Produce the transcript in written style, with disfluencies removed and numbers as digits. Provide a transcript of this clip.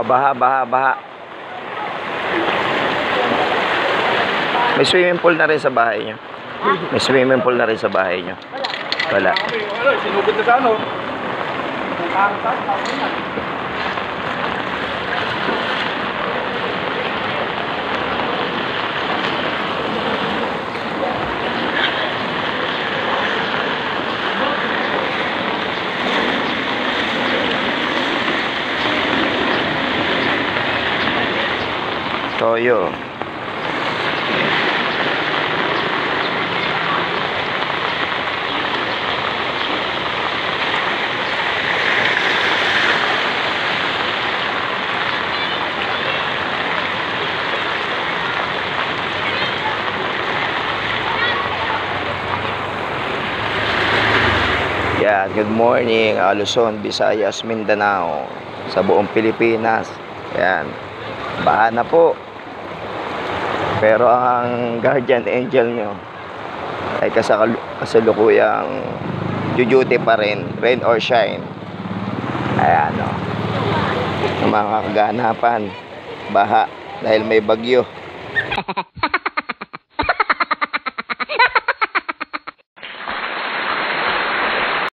Baha, baha, baha. May swimming pool na rin sa bahay nyo. May swimming pool na rin sa bahay nyo. Wala. Sinugod na sa ano? Toyo. Yan, good morning, Luzon, Visayas, Mindanao, sa buong Pilipinas. Yan, baha na po. Pero ang guardian angel nyo ay kasalukuyang duty pa rin, rain or shine. Ayan, o. Ang mga kaganapan, baha dahil may bagyo.